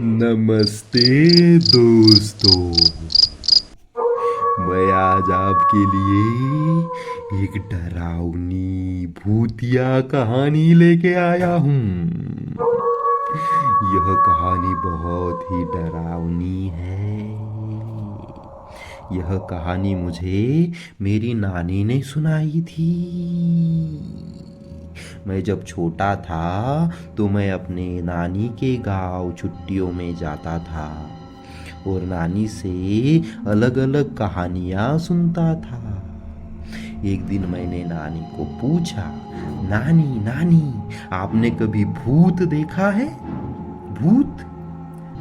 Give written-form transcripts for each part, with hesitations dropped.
नमस्ते दोस्तों। मैं आज आपके लिए एक डरावनी भूतिया कहानी लेके आया हूँ। यह कहानी बहुत ही डरावनी है। यह कहानी मुझे मेरी नानी ने सुनाई थी। मैं जब छोटा था तो मैं अपने नानी के गांव छुट्टियों में जाता था और नानी से अलग अलग कहानियाँ सुनता था। एक दिन मैंने नानी को पूछा, नानी नानी आपने कभी भूत देखा है? भूत?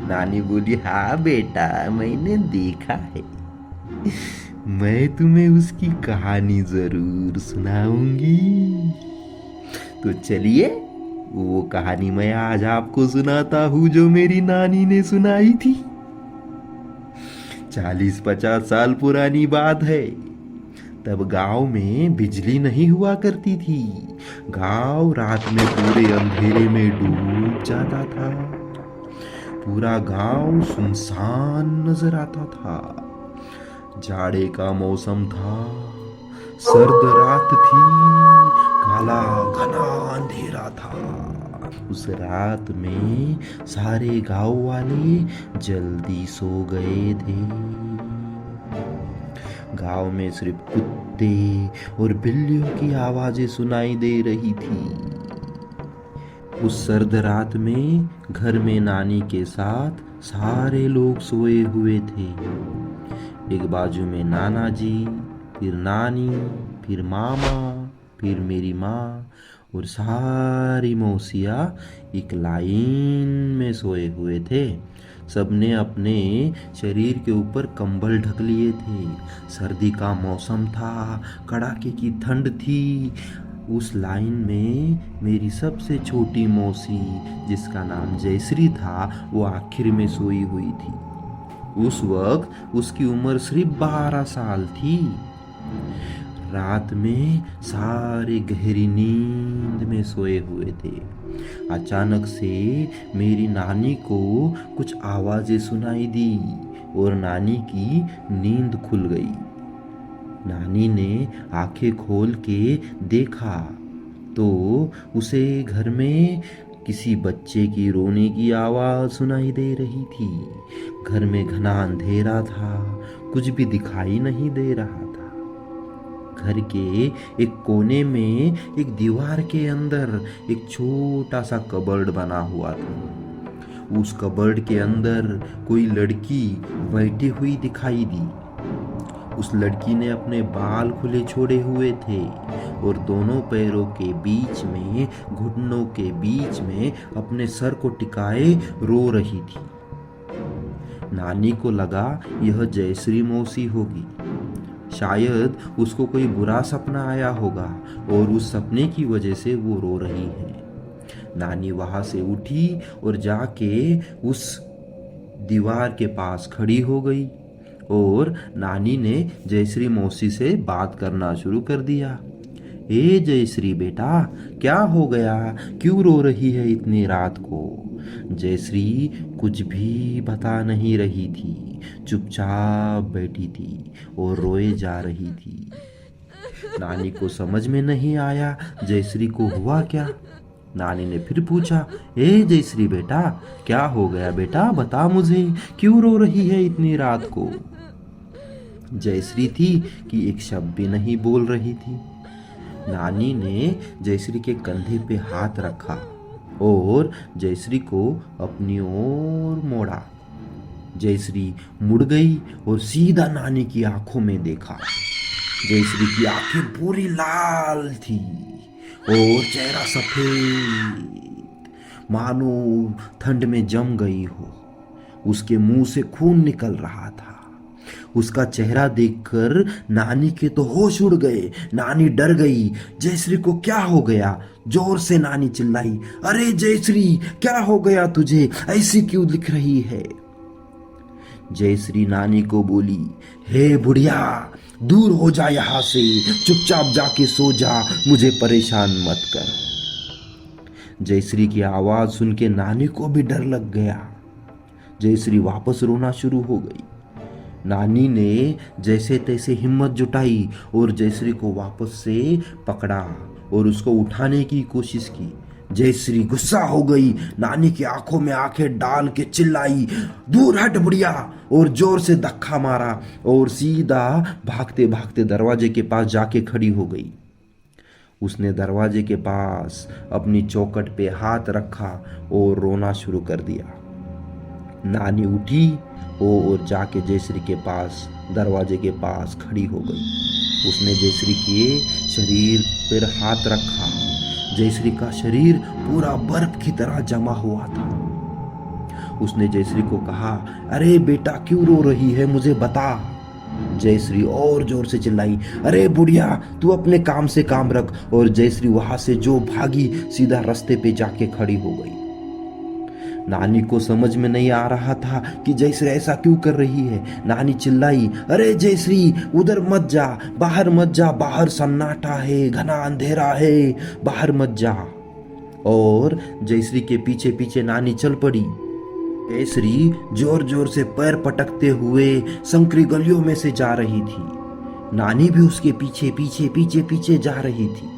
नानी बोली, हाँ बेटा मैंने देखा है। मैं तुम्हें उसकी कहानी जरूर सुनाऊंगी। तो चलिए वो कहानी मैं आज आपको सुनाता हूँ जो मेरी नानी ने सुनाई थी। 40-50 साल पुरानी बात है। तब गांव में बिजली नहीं हुआ करती थी। गांव रात में पूरे अंधेरे में डूब जाता था। पूरा गांव सुनसान नजर आता था। जाड़े का मौसम था, सर्द रात थी, काला घना अंधेरा था। उस रात में सारे गांव वाले जल्दी सो गए थे। गांव में सिर्फ कुत्ते और बिल्लियों की आवाजें सुनाई दे रही थी। उस सर्द रात में घर में नानी के साथ सारे लोग सोए हुए थे। एक बाजू में नाना जी, फिर नानी, फिर मामा, फिर मेरी माँ और सारी मौसियाँ एक लाइन में सोए हुए थे। सबने अपने शरीर के ऊपर कंबल ढक लिए थे। सर्दी का मौसम था, कड़ाके की ठंड थी। उस लाइन में मेरी सबसे छोटी मौसी, जिसका नाम जयश्री था, वो आखिर में सोई हुई थी। उस वक्त उसकी उम्र सिर्फ 12 साल थी। रात में सारे गहरी नींद में सोए हुए थे। अचानक से मेरी नानी को कुछ आवाजें सुनाई दी और नानी की नींद खुल गई। नानी ने आंखें खोल के देखा तो उसे घर में किसी बच्चे की रोने की आवाज सुनाई दे रही थी। घर में घना अंधेरा था, कुछ भी दिखाई नहीं दे रहा था। घर के एक कोने में एक दीवार के अंदर एक छोटा सा कबर्ड बना हुआ था। उस कबर्ड के अंदर कोई लड़की बैठी हुई दिखाई दी। उस लड़की ने अपने बाल खुले छोड़े हुए थे और दोनों पैरों के बीच में, घुटनों के बीच में अपने सर को टिकाए रो रही थी। नानी को लगा यह जयश्री मौसी होगी। शायद उसको कोई बुरा सपना आया होगा और उस सपने की वजह से वो रो रही है। नानी वहां से उठी और जाके उस दीवार के पास खड़ी हो गई और नानी ने जयश्री मौसी से बात करना शुरू कर दिया। ए जयश्री बेटा, क्या हो गया? क्यों रो रही है इतनी रात को? जयश्री कुछ भी बता नहीं रही थी, चुपचाप बैठी थी और रोए जा रही थी। नानी को समझ में नहीं आया जयश्री को हुआ क्या। नानी ने फिर पूछा, ए जयश्री बेटा, क्या हो गया बेटा? बता मुझे, क्यों रो रही है इतनी रात को? जयश्री थी कि एक शब्द भी नहीं बोल रही थी। नानी ने जयश्री के कंधे पे हाथ रखा और जयश्री को अपनी ओर मोड़ा। जयश्री मुड़ गई और सीधा नानी की आंखों में देखा। जयश्री की आंखें पूरी लाल थी और चेहरा सफेद, मानो ठंड में जम गई हो। उसके मुंह से खून निकल रहा था। उसका चेहरा देखकर नानी के तो होश उड़ गए। नानी डर गई। जयश्री को क्या हो गया? जोर से नानी चिल्लाई, अरे जयश्री, क्या हो गया तुझे? ऐसी क्यों दिख रही है? जयश्री नानी को बोली, हे बुढ़िया, दूर हो जा यहाँ से, चुपचाप जाके सो जा, मुझे परेशान मत कर। जयश्री की आवाज सुन के नानी को भी डर लग गया। जयश्री वापस रोना शुरू हो गई। नानी ने जैसे तैसे हिम्मत जुटाई और जयश्री को वापस से पकड़ा और उसको उठाने की कोशिश की। जयश्री गुस्सा हो गई, नानी की आंखों में आंखें डाल के चिल्लाई, दूर हट बुढ़िया, और जोर से धक्का मारा और सीधा भागते भागते दरवाजे के पास जाके खड़ी हो गई। उसने दरवाजे के पास अपनी चौखट पे हाथ रखा और रोना शुरू कर दिया। नानी उठी और जाके जयश्री के पास दरवाजे के पास खड़ी हो गई। उसने जयश्री के शरीर पर हाथ रखा। जयश्री का शरीर पूरा बर्फ की तरह जमा हुआ था। उसने जयश्री को कहा, अरे बेटा क्यों रो रही है, मुझे बता। जयश्री और जोर से चिल्लाई, अरे बुढ़िया तू अपने काम से काम रख। और जयश्री वहां से जो भागी सीधा रास्ते पे जाके खड़ी हो गई। नानी को समझ में नहीं आ रहा था कि जयश्री ऐसा क्यों कर रही है। नानी चिल्लाई, अरे जयश्री उधर मत जा, बाहर मत जा, बाहर सन्नाटा है, घना अंधेरा है, बाहर मत जा। और जयश्री के पीछे पीछे नानी चल पड़ी। जयश्री जोर जोर से पैर पटकते हुए संकरी गलियों में से जा रही थी। नानी भी उसके पीछे पीछे पीछे पीछे जा रही थी।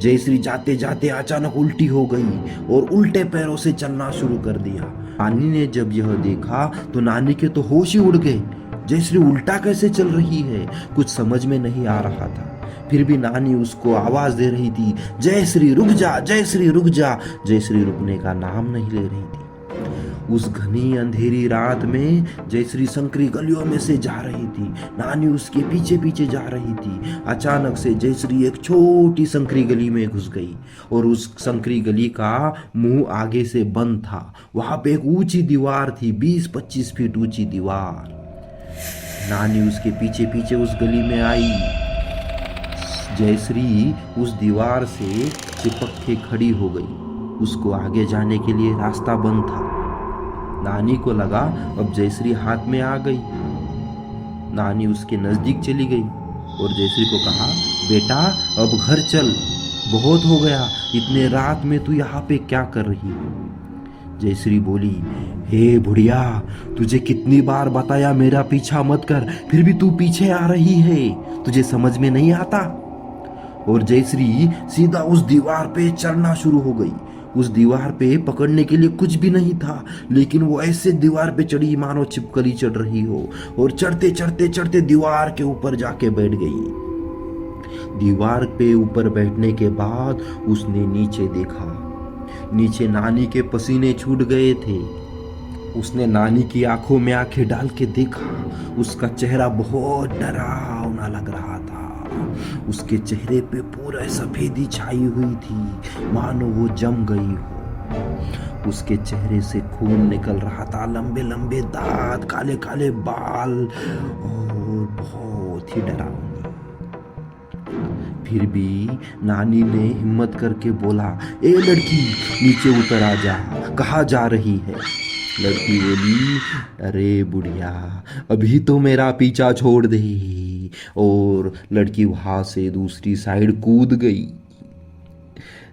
जयश्री जाते जाते अचानक उल्टी हो गई और उल्टे पैरों से चलना शुरू कर दिया। नानी ने जब यह देखा तो नानी के तो होश ही उड़ गए। जयश्री उल्टा कैसे चल रही है, कुछ समझ में नहीं आ रहा था। फिर भी नानी उसको आवाज दे रही थी, जयश्री रुक जा, जयश्री रुक जा। जयश्री रुकने का नाम नहीं ले रही थी। उस घनी अंधेरी रात में जयश्री संकरी गलियों में से जा रही थी। नानी उसके पीछे पीछे जा रही थी। अचानक से जयश्री एक छोटी संकरी गली में घुस गई और उस संकरी गली का मुंह आगे से बंद था। वहां पे एक ऊंची दीवार थी, 20-25 फीट ऊंची दीवार। नानी उसके पीछे पीछे उस गली में आई। जयश्री उस दीवार से चिपक के खड़ी हो गई। उसको आगे जाने के लिए रास्ता बंद था। नानी को लगा अब जयश्री हाथ में आ गई। नानी उसके नजदीक चली गई और जयश्री को कहा, बेटा अब घर चल, बहुत हो गया, इतने रात में तू यहाँ पे क्या कर रही है। जयश्री बोली, हे बुढ़िया तुझे कितनी बार बताया मेरा पीछा मत कर, फिर भी तू पीछे आ रही है, तुझे समझ में नहीं आता। और जयश्री सीधा उस दीवार पे चढ़ना शुरू हो गई। उस दीवार पे पकड़ने के लिए कुछ भी नहीं था, लेकिन वो ऐसे दीवार पे चढ़ी मानो छिपकली चढ़ रही हो। और चढ़ते चढ़ते चढ़ते दीवार के ऊपर जाके बैठ गई। दीवार पे ऊपर बैठने के बाद उसने नीचे देखा। नीचे नानी के पसीने छूट गए थे। उसने नानी की आंखों में आंखें डाल के देखा। उसका चेहरा बहुत डरावना लग रहा था। उसके चेहरे पे पूरा सफेदी छाई हुई थी, मानो वो जम गई हो। उसके चेहरे से खून निकल रहा था, लंबे लंबे दांत, काले काले बाल और बहुत ही डरावनी। फिर भी नानी ने हिम्मत करके बोला, ए लड़की नीचे उतर आ जा, कहाँ जा रही है। लड़की बोली, अरे बुढ़िया अभी तो मेरा पीछा छोड़ दे। और लड़की वहां से दूसरी साइड कूद गई।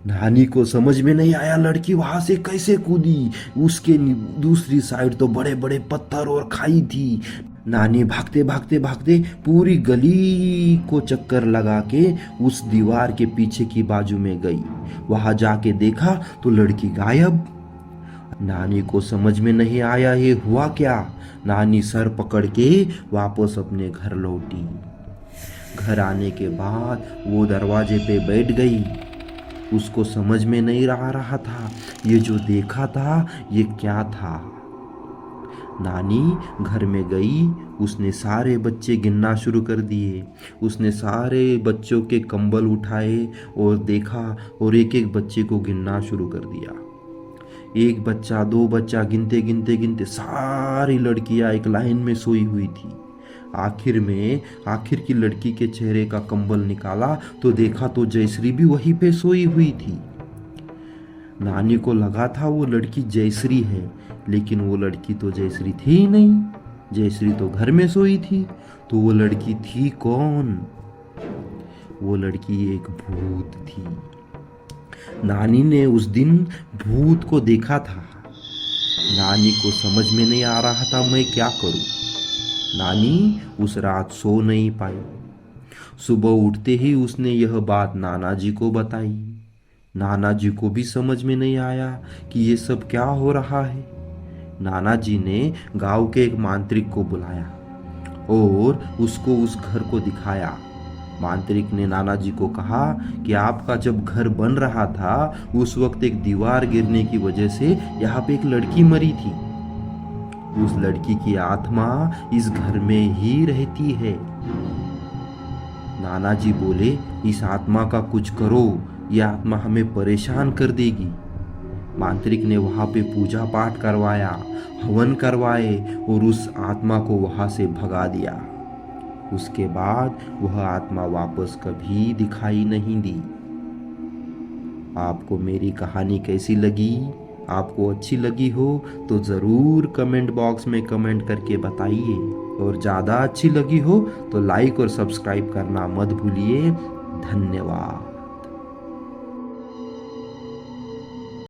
नानी को समझ में नहीं आया लड़की वहां से कैसे कूदी। उसके दूसरी साइड तो बड़े बड़े पत्थर और खाई थी। नानी भागते भागते भागते पूरी गली को चक्कर लगा के उस दीवार के पीछे की बाजू में गई। वहां जाके देखा तो लड़की गायब। नानी को समझ में नहीं आया ये हुआ क्या। नानी सर पकड़ के वापस अपने घर लौटी। घर आने के बाद वो दरवाजे पे बैठ गई। उसको समझ में नहीं आ रहा था ये जो देखा था ये क्या था। नानी घर में गई, उसने सारे बच्चे गिनना शुरू कर दिए। उसने सारे बच्चों के कंबल उठाए और देखा और एक एक बच्चे को गिनना शुरू कर दिया। एक बच्चा, दो बच्चा, गिनते गिनते गिनते सारी लड़कियां एक लाइन में सोई हुई थी। आखिर की लड़की के चेहरे का कंबल निकाला तो देखा तो जयश्री भी वहीं पे सोई हुई थी। नानी को लगा था वो लड़की जयश्री है, लेकिन वो लड़की तो जयश्री थी ही नहीं। जयश्री तो घर में सोई थी। तो वो लड़की थी कौन? वो लड़की एक भूत थी। नानी ने उस दिन भूत को देखा था। नानी को समझ में नहीं आ रहा था मैं क्या करूं। नानी उस रात सो नहीं पाई। सुबह उठते ही उसने यह बात नाना जी को बताई। नाना जी को भी समझ में नहीं आया कि ये सब क्या हो रहा है। नाना जी ने गांव के एक मांत्रिक को बुलाया और उसको उस घर को दिखाया। मांत्रिक ने नाना जी को कहा कि आपका जब घर बन रहा था उस वक्त एक दीवार गिरने की वजह से यहाँ पे एक लड़की मरी थी। उस लड़की की आत्मा इस घर में ही रहती है। नाना जी बोले, इस आत्मा का कुछ करो, यह आत्मा हमें परेशान कर देगी। मांत्रिक ने वहां पे पूजा पाठ करवाया, हवन करवाए और उस आत्मा को वहां से भगा दिया। उसके बाद वह आत्मा वापस कभी दिखाई नहीं दी। आपको मेरी कहानी कैसी लगी? आपको अच्छी लगी हो तो ज़रूर कमेंट बॉक्स में कमेंट करके बताइए, और ज़्यादा अच्छी लगी हो तो लाइक और सब्सक्राइब करना मत भूलिए। धन्यवाद।